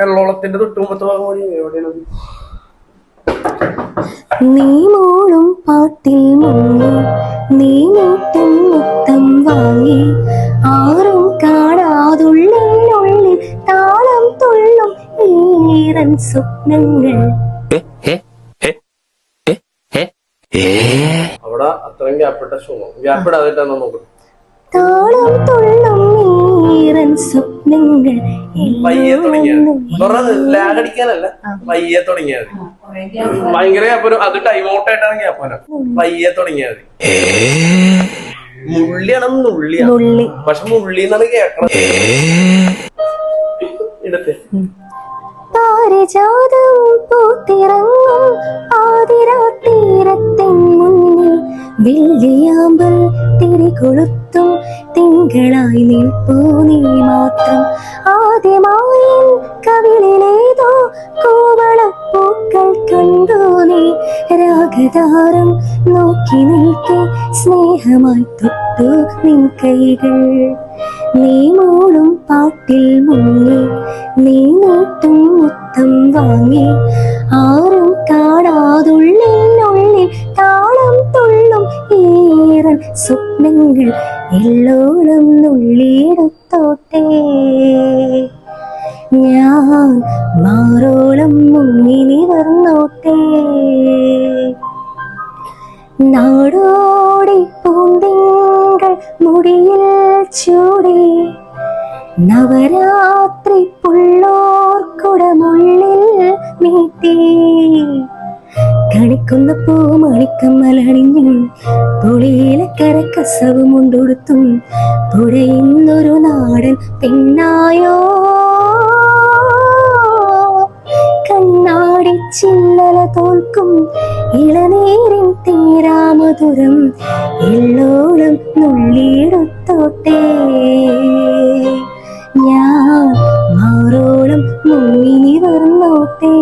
എള്ളോളത്തിന്റെ തൊട്ടുമുമ്പത്തെ ഭാഗം കൂടി എവിടെയാണ്? നീ മൂളും പാട്ടിൽ മുങ്ങി നീ നീട്ടും മുത്തം വാങ്ങി ആരും കാണാതുള്ളിനുള്ളിൽ താളം തുള്ളും ഈറൻ സ്വപ്നങ്ങൾ. അവിടെ അത്രയും ഗ്യാപ്പിട്ട ഷോ ഗ്യാപ്പിടാതിട്ടാണോ നോക്കുന്നത്? താളം തുള്ളും ഈറൻ സ്വപ്നങ്ങൾ. പയ്യെ തുടങ്ങിയത് ലാഗടിക്കാനല്ല, പയ്യെ തുടങ്ങിയത് ഭയങ്കര ഗ്യാപ്പനും. അത് ടൈം ഔട്ട് ആയിട്ടാണ് ഗ്യാപ്പന. പയ്യെ തുടങ്ങിയത് മുള്ളിയാണ് നുള്ളിയാണ്, പക്ഷെ മുള്ളിന്നാണ് കേക്കണത്. ഇടത്തെ പാരിജാതം പൂത്തിറങ്ങും ആതിരാത്തീരത്തിൻ മുന്നിൽ വെള്ളിയാമ്പൽ തിരികൊളുത്തും തിങ്കളായി നിൽപ്പൂ നീ മാത്രം. ആദ്യമായി കവിളിലേതോ കോവളപ്പൂക്കൾ കണ്ടു നീ രാഗതാരം നോക്കി നിൽക്കെ സ്നേഹമായി തൊട്ടു നിൻ കൈകൾ. നീ മൂളും പാട്ടിൽ മുങ്ങി നീ നീട്ടും മുത്തം വാങ്ങി ആരും കാണാതുള്ളിനുള്ളിൽ താളം തുള്ളും ഈറൻ സ്വപ്നങ്ങൾ. എല്ലോളം നുള്ളിയെടുത്തോട്ടെ ഞാൻ മാറോളം മുങ്ങി നിവർന്നോട്ടെ. നാടോടി പൂന്തിങ്കൾ മുടിയിൽ ചൂടി നവരാത്രി പുള്ളോർക്കുടമുള്ളിൽ മീട്ടി കണിക്കുന്ന പൂമണിക്കമ്മലണിഞ്ഞും പുളിയിലെ കരക്കസവും കൊണ്ടൊടുത്തും പുഴയുന്നൊരു നാടൻ പെണ്ണായോ. കണ്ണാടി ചില്ലല തോൽക്കും ഇളനീരിൻ തീരാമധുരം എല്ലോളം നുള്ളിയെടുത്തോട്ടെ ഞാൻ മാറോളം മുങ്ങി നിവർന്നോട്ടെ.